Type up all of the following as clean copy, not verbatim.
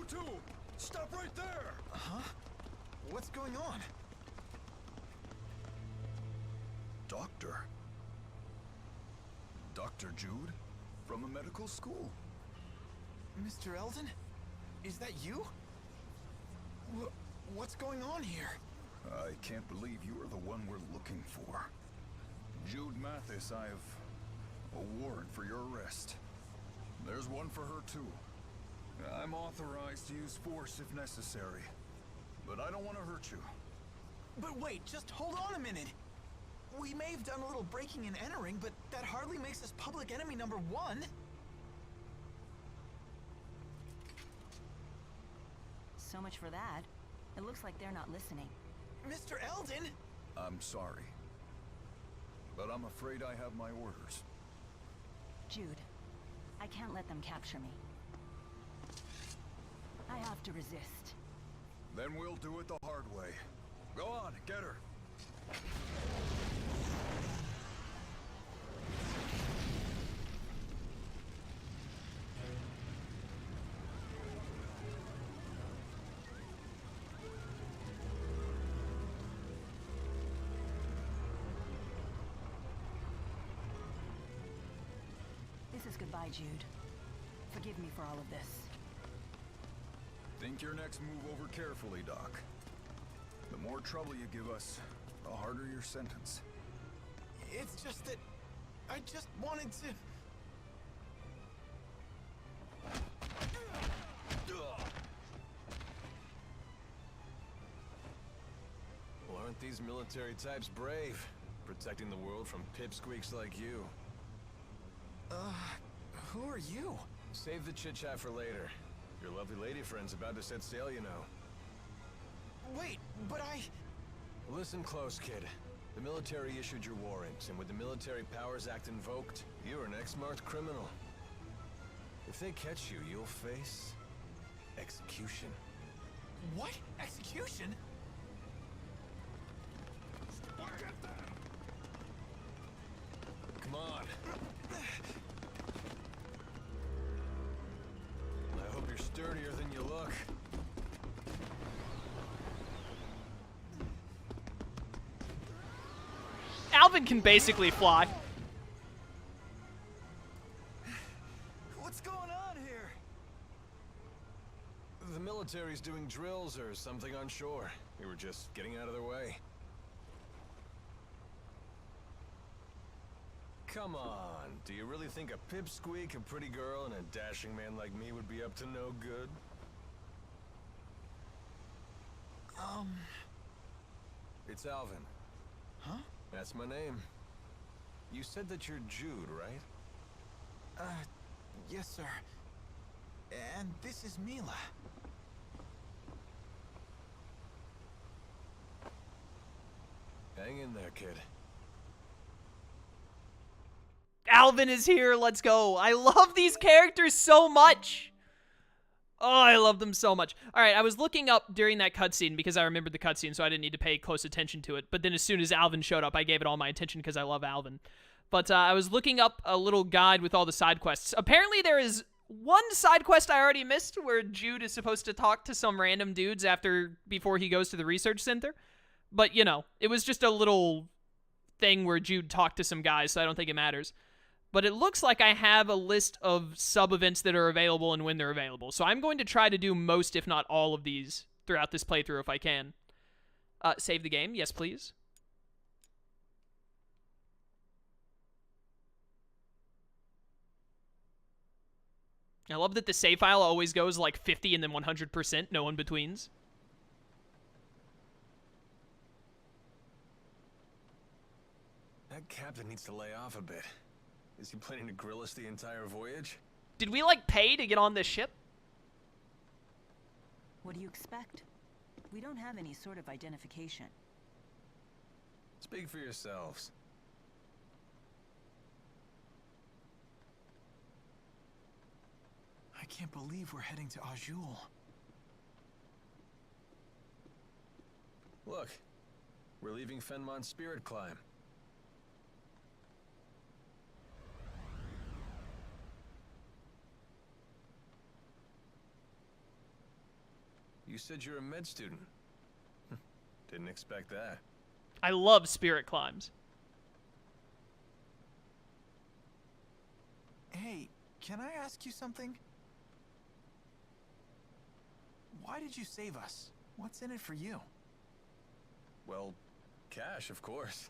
two! Stop right there! Huh? What's going on? Doctor? Dr. Jude? From a medical school? Mr. Eldon? Is that you? What's going on here? I can't believe you are the one we're looking for. Jude Mathis, I have a warrant for your arrest. There's one for her too. I'm authorized to use force if necessary, but I don't want to hurt you. But wait, just hold on a minute. We may have done a little breaking and entering, but that hardly makes us public enemy number 1. So much for that. It looks like they're not listening. Mr. Eldon! I'm sorry, but I'm afraid I have my orders. Jude, I can't let them capture me. I have to resist. Then we'll do it the hard way. Go on, get her. This is goodbye, Jude. Forgive me for all of this. Think your next move over carefully, Doc. The more trouble you give us, the harder your sentence. It's just that I just wanted to... Well, aren't these military types brave? Protecting the world from pipsqueaks like you. Who are you? Save the chit-chat for later. Your lovely lady friend's about to set sail, you know. Wait, but I... Listen close, kid. The military issued your warrant, and with the Military Powers Act invoked, you're an ex-marked criminal. If they catch you, you'll face... execution. What? Execution? Look at that! Come on. I hope you're sturdier than you look. Alvin can basically fly. What's going on here? The military's doing drills or something on shore. We were just getting out of their way. Come on, do you really think a pipsqueak, a pretty girl, and a dashing man like me would be up to no good? It's Alvin. Huh? That's my name. You said that you're Jude, right? Yes, sir. And this is Milla. Hang in there, kid. Alvin is here. Let's go. I love these characters so much. Oh, I love them so much. All right, I was looking up during that cutscene because I remembered the cutscene, so I didn't need to pay close attention to it. But then as soon as Alvin showed up, I gave it all my attention because I love Alvin. But I was looking up a little guide with all the side quests. Apparently there is one side quest I already missed where Jude is supposed to talk to some random dudes before he goes to the research center. But, you know, it was just a little thing where Jude talked to some guys, so I don't think it matters. But it looks like I have a list of sub-events that are available and when they're available. So I'm going to try to do most, if not all of these throughout this playthrough if I can. Save the game. Yes, please. I love that the save file always goes like 50 and then 100%, no in-betweens. That captain needs to lay off a bit. Is he planning to grill us the entire voyage? Did we, like, pay to get on this ship? What do you expect? We don't have any sort of identification. Speak for yourselves. I can't believe we're heading to Azul. Look, we're leaving Fenmon's Spirit Climb. you said you're a med student. Didn't expect that. I love spirit climbs. Hey, can I ask you something? Why did you save us? What's in it for you? Well, cash, of course.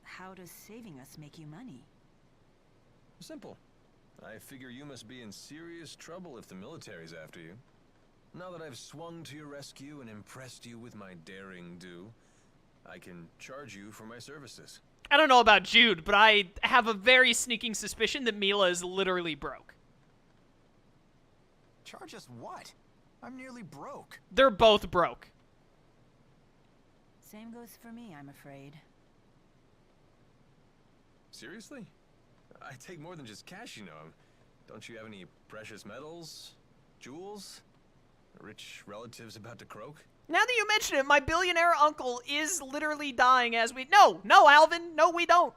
How does saving us make you money? Simple. I figure you must be in serious trouble if the military's after you. Now that I've swung to your rescue and impressed you with my daring do, I can charge you for my services. I don't know about Jude, but I have a very sneaking suspicion that Milla is literally broke. Charge us what? I'm nearly broke. They're both broke. Same goes for me, I'm afraid. Seriously? I take more than just cash, you know. Don't you have any precious metals? Jewels? Rich relatives about to croak? Now that you mention it, my billionaire uncle is literally dying as we... No, Alvin, no, we don't.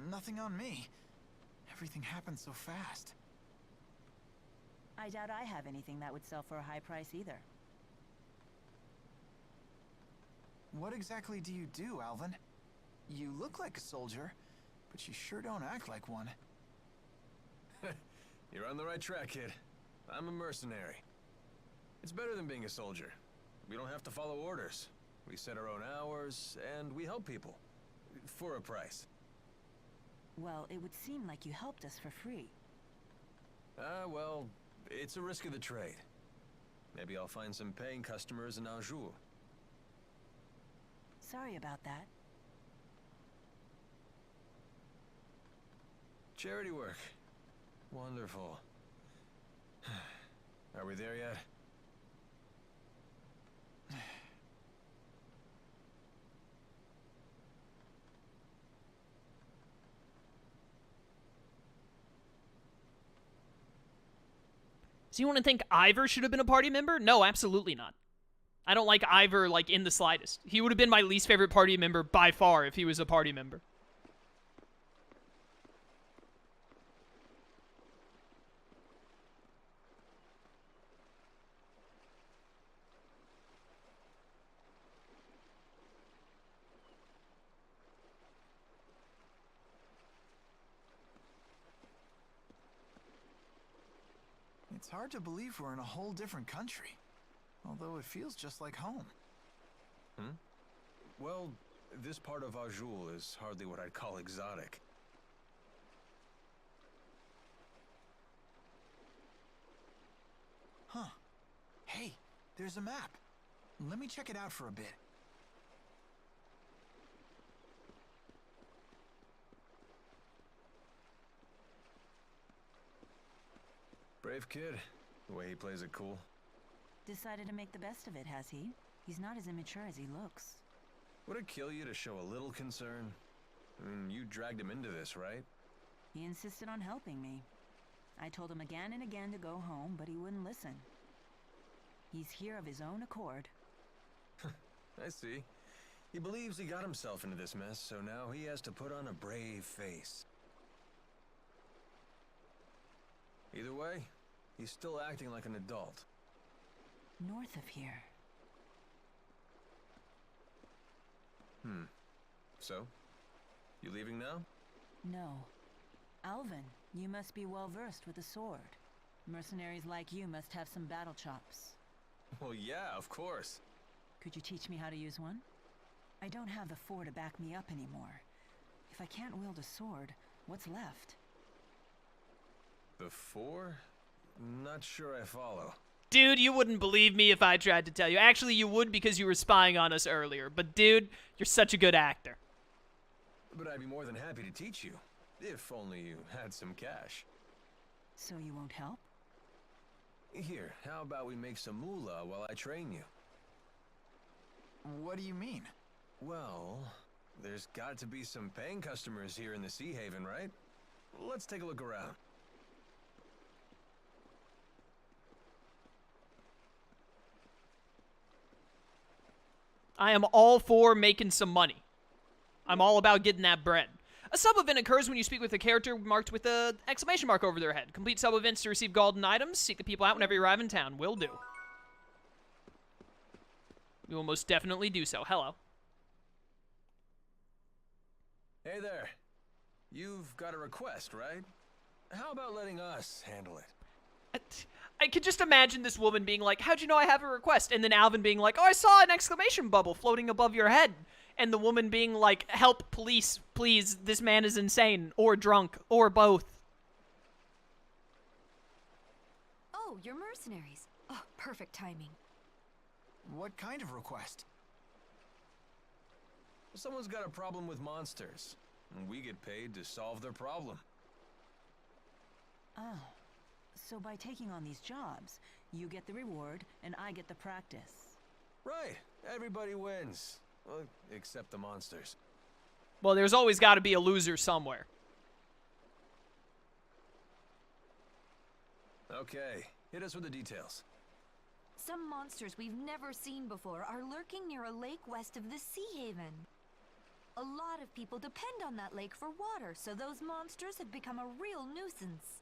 Nothing on me. Everything happened so fast. I doubt I have anything that would sell for a high price either. What exactly do you do, Alvin? You look like a soldier, but you sure don't act like one. You're on the right track, kid. I'm a mercenary. It's better than being a soldier. We don't have to follow orders. We set our own hours, and we help people. For a price. Well, it would seem like you helped us for free. Well, it's a risk of the trade. Maybe I'll find some paying customers in Anjou. Sorry about that. Charity work. Wonderful. Are we there yet? So you want to think Ivor should have been a party member? No, absolutely not. I don't like Ivor, like, in the slightest. He would have been my least favorite party member by far if he was a party member. It's hard to believe we're in a whole different country, although it feels just like home. Well, this part of Anjou is hardly what I'd call exotic. Huh. Hey, there's a map. Let me check it out for a bit. Brave kid, the way he plays it cool. Decided to make the best of it, has he? He's not as immature as he looks. Would it kill you to show a little concern? I mean, you dragged him into this, right? He insisted on helping me. I told him again and again to go home, but he wouldn't listen. He's here of his own accord. I see. He believes he got himself into this mess, so now he has to put on a brave face. Either way, he's still acting like an adult. North of here. So? You leaving now? No. Alvin, you must be well versed with the sword. Mercenaries like you must have some battle chops. Well, yeah, of course. Could you teach me how to use one? I don't have the 4 to back me up anymore. If I can't wield a sword, what's left? The 4? Not sure I follow. Dude, you wouldn't believe me if I tried to tell you. Actually, you would because you were spying on us earlier. But dude, you're such a good actor. But I'd be more than happy to teach you. If only you had some cash. So you won't help? Here, how about we make some moolah while I train you? What do you mean? Well, there's got to be some paying customers here in the Sea Haven, right? Let's take a look around. I am all for making some money. I'm all about getting that bread. A sub-event occurs when you speak with a character marked with an exclamation mark over their head. Complete sub-events to receive golden items. Seek the people out whenever you arrive in town. Will do. We will most definitely do so. Hello. Hey there. You've got a request, right? How about letting us handle it? I could just imagine this woman being like, how'd you know I have a request? And then Alvin being like, oh, I saw an exclamation bubble floating above your head. And the woman being like, help, police, please, this man is insane, or drunk, or both. Oh, you're mercenaries. Oh, perfect timing. What kind of request? Someone's got a problem with monsters, and we get paid to solve their problem. Oh. So by taking on these jobs, you get the reward, and I get the practice. Right. Everybody wins. Well, except the monsters. Well, there's always got to be a loser somewhere. Okay, hit us with the details. Some monsters we've never seen before are lurking near a lake west of the Sea Haven. A lot of people depend on that lake for water, so those monsters have become a real nuisance.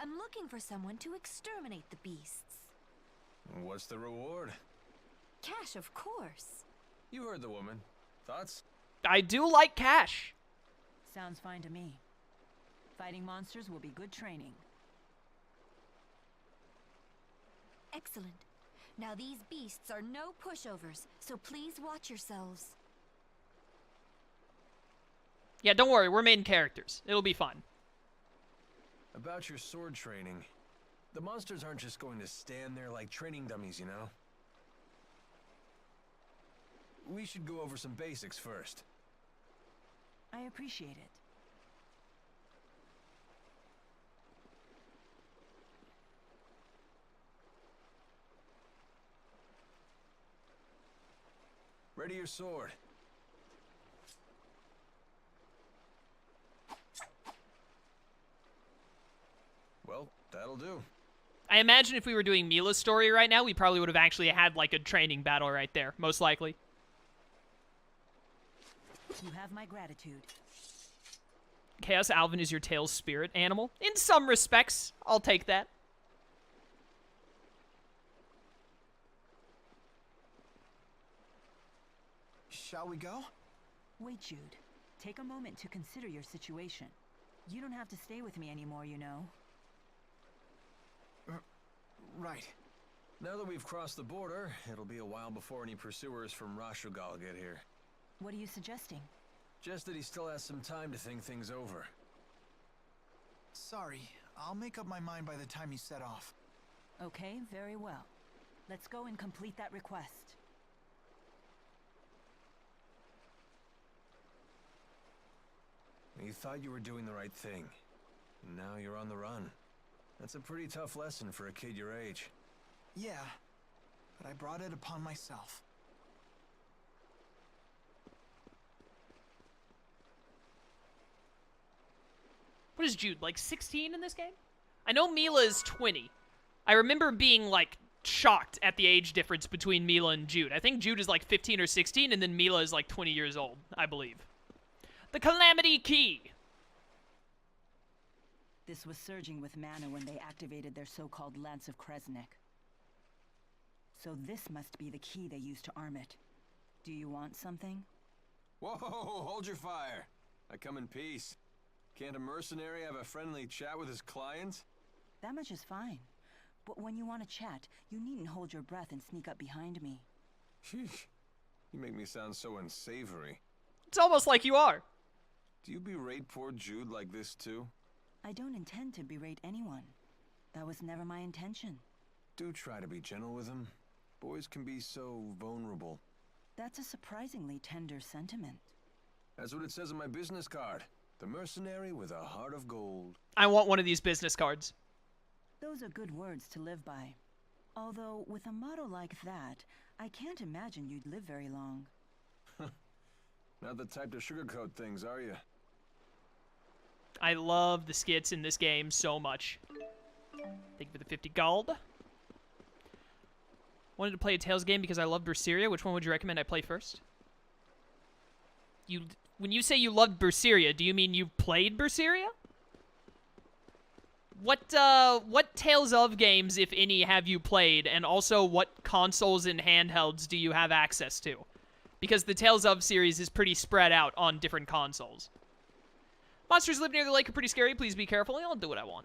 I'm looking for someone to exterminate the beasts. What's the reward? Cash, of course. You heard the woman. Thoughts? I do like cash. Sounds fine to me. Fighting monsters will be good training. Excellent. Now these beasts are no pushovers, so please watch yourselves. Yeah, don't worry, we're main characters. It'll be fun. About your sword training. The monsters aren't just going to stand there like training dummies, you know? We should go over some basics first. I appreciate it. Ready your sword. Well, that'll do. I imagine if we were doing Milla's story right now, we probably would have actually had like a training battle right there, most likely. You have my gratitude. Chaos Alvin is your tail's spirit animal. In some respects, I'll take that. Shall we go? Wait, Jude. Take a moment to consider your situation. You don't have to stay with me anymore, you know. Right. Now that we've crossed the border, it'll be a while before any pursuers from Rashugal get here. What are you suggesting? Just that he still has some time to think things over. Sorry, I'll make up my mind by the time you set off. Okay, very well. Let's go and complete that request. You thought you were doing the right thing. Now you're on the run. That's a pretty tough lesson for a kid your age. Yeah, but I brought it upon myself. What is Jude, like 16 in this game? I know Milla is 20. I remember being, like, shocked at the age difference between Milla and Jude. I think Jude is, like, 15 or 16, and then Milla is, like, 20 years old, I believe. The Calamity Key. This was surging with mana when they activated their so-called Lance of Kresnik. So this must be the key they used to arm it. Do you want something? Whoa, hold your fire. I come in peace. Can't a mercenary have a friendly chat with his clients? That much is fine. But when you want to chat, you needn't hold your breath and sneak up behind me. Sheesh. You make me sound so unsavory. It's almost like you are. Do you berate poor Jude like this too? I don't intend to berate anyone. That was never my intention. Do try to be gentle with him. Boys can be so vulnerable. That's a surprisingly tender sentiment. That's what it says on my business card. The mercenary with a heart of gold. I want one of these business cards. Those are good words to live by. Although, with a motto like that, I can't imagine you'd live very long. Not the type to sugarcoat things, are you? I love the skits in this game so much. Thank you for the 50 gold. Wanted to play a Tales game because I loved Berseria. Which one would you recommend I play first? when you say you loved Berseria, do you mean you've played Berseria? What Tales of games, if any, have you played, and also what consoles and handhelds do you have access to? Because the Tales of series is pretty spread out on different consoles. Monsters live near the lake are pretty scary. Please be careful. I'll do what I want.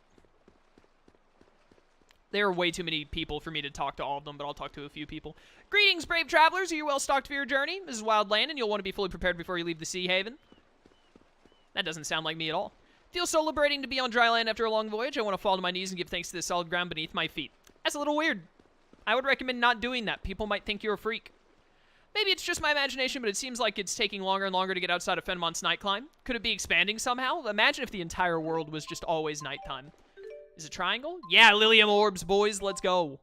There are way too many people for me to talk to all of them, but I'll talk to a few people. Greetings, brave travelers. Are you well stocked for your journey? This is Wild Land, and you'll want to be fully prepared before you leave the Sea Haven. That doesn't sound like me at all. Feels so liberating to be on dry land after a long voyage. I want to fall to my knees and give thanks to the solid ground beneath my feet. That's a little weird. I would recommend not doing that. People might think you're a freak. Maybe it's just my imagination, but it seems like it's taking longer and longer to get outside of Fenmont's night climb. Could it be expanding somehow? Imagine if the entire world was just always nighttime. Is it triangle? Yeah, Lilium orbs, boys. Let's go.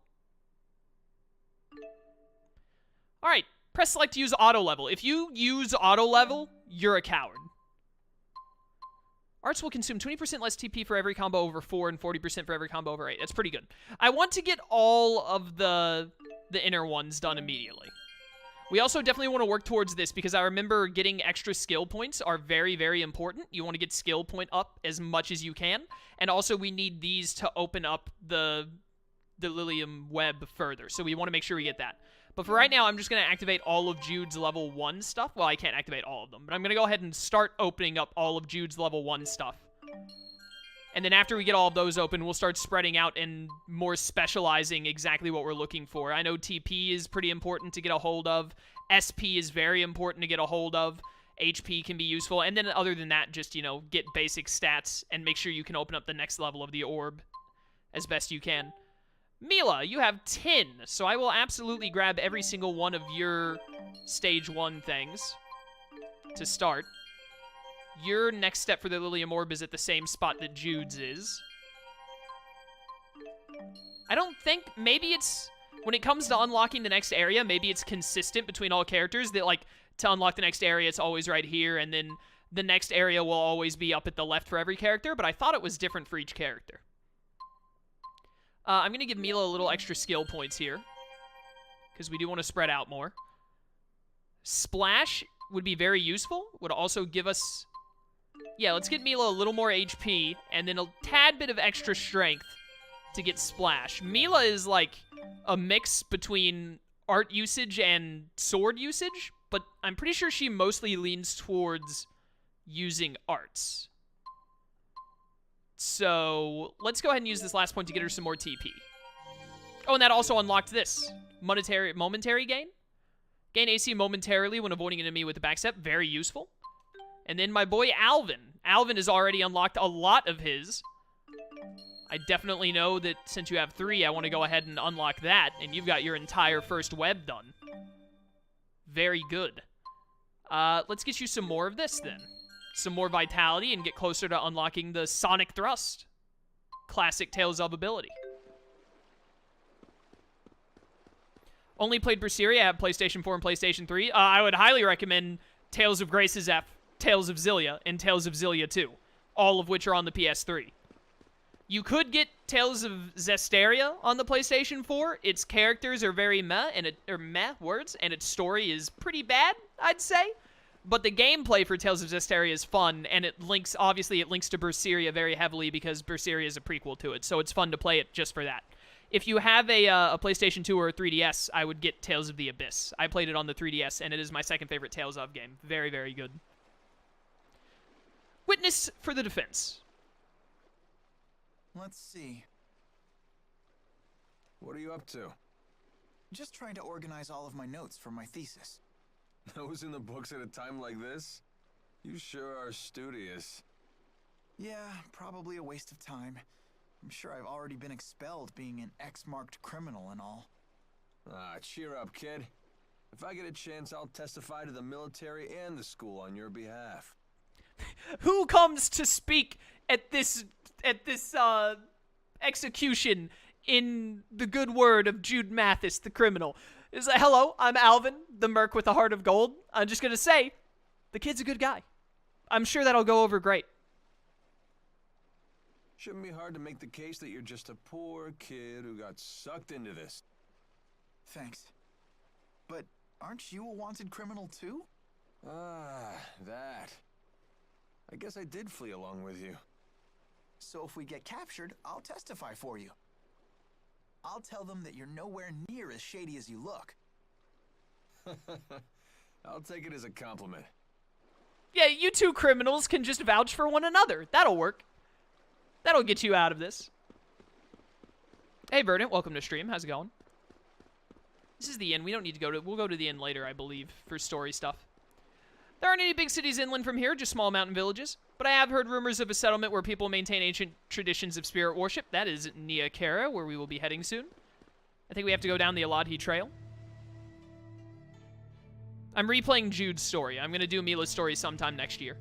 All right. Press select to use auto level. If you use auto level, you're a coward. Arts will consume 20% less TP for every combo over 4 and 40% for every combo over 8. That's pretty good. I want to get all of the inner ones done immediately. We also definitely want to work towards this because I remember getting extra skill points are very, very important. You want to get skill point up as much as you can. And also we need these to open up the Lilium web further. So we want to make sure we get that. But for right now, I'm just going to activate all of Jude's level 1 stuff. Well, I can't activate all of them, but I'm going to go ahead and start opening up all of Jude's level 1 stuff. And then after we get all of those open, we'll start spreading out and more specializing exactly what we're looking for. I know TP is pretty important to get a hold of. SP is very important to get a hold of. HP can be useful. And then other than that, just, you know, get basic stats and make sure you can open up the next level of the orb as best you can. Milla, you have 10, so I will absolutely grab every single one of your stage 1 things to start. Your next step for the Lilium Orb is at the same spot that Jude's is. I don't think, maybe it's, when it comes to unlocking the next area, maybe it's consistent between all characters that, like, to unlock the next area, it's always right here, and then the next area will always be up at the left for every character, but I thought it was different for each character. I'm going to give Milla a little extra skill points here, because we do want to spread out more. Splash would be very useful, would also give us... Yeah, let's get Milla a little more HP, and then a tad bit of extra strength to get Splash. Milla is like a mix between art usage and sword usage, but I'm pretty sure she mostly leans towards using arts. So, let's go ahead and use this last point to get her some more TP. Oh, and that also unlocked this. Momentary gain. Gain AC momentarily when avoiding an enemy with a backstep. Very useful. And then my boy Alvin. Alvin has already unlocked a lot of his. I definitely know that since you have 3, I want to go ahead and unlock that. And you've got your entire first web done. Very good. Let's get you some more of this then. Some more vitality and get closer to unlocking the Sonic Thrust. Classic Tales of ability. Only played Berseria, I have PlayStation 4 and PlayStation 3. I would highly recommend Tales of Grace's F, Tales of Xillia, and Tales of Xillia 2. All of which are on the PS3. You could get Tales of Zestiria on the PlayStation 4. Its characters are very meh, and and its story is pretty bad, I'd say. But the gameplay for Tales of Zestiria is fun, and obviously it links to Berseria very heavily because Berseria is a prequel to it, so it's fun to play it just for that. If you have a PlayStation 2 or a 3DS, I would get Tales of the Abyss. I played it on the 3DS, and it is my second favorite Tales of game. Very, very good. Witness for the defense. Let's see. What are you up to? Just trying to organize all of my notes for my thesis. Those in the books at a time like this? You sure are studious. Yeah, probably a waste of time. I'm sure I've already been expelled being an X-marked criminal and all. Ah, cheer up, kid. If I get a chance, I'll testify to the military and the school on your behalf. Who comes to speak at this execution in the good word of Jude Mathis, the criminal? Is like, hello, I'm Alvin, the merc with a heart of gold. I'm just gonna say, the kid's a good guy. I'm sure that'll go over great. Shouldn't be hard to make the case that you're just a poor kid who got sucked into this. Thanks. But aren't you a wanted criminal too? Ah, that. I guess I did flee along with you. So if we get captured, I'll testify for you. I'll tell them that you're nowhere near as shady as you look. I'll take it as a compliment. Yeah, you two criminals can just vouch for one another. That'll work. That'll get you out of this. Hey, Verdant, welcome to stream. How's it going? This is the inn. We don't need to go to... We'll go to the inn later, I believe, for story stuff. There aren't any big cities inland from here, just small mountain villages. But I have heard rumors of a settlement where people maintain ancient traditions of spirit worship. That is Nia Kara, where we will be heading soon. I think we have to go down the Eladhi Trail. I'm replaying Jude's story. I'm going to do Milla's story sometime next year.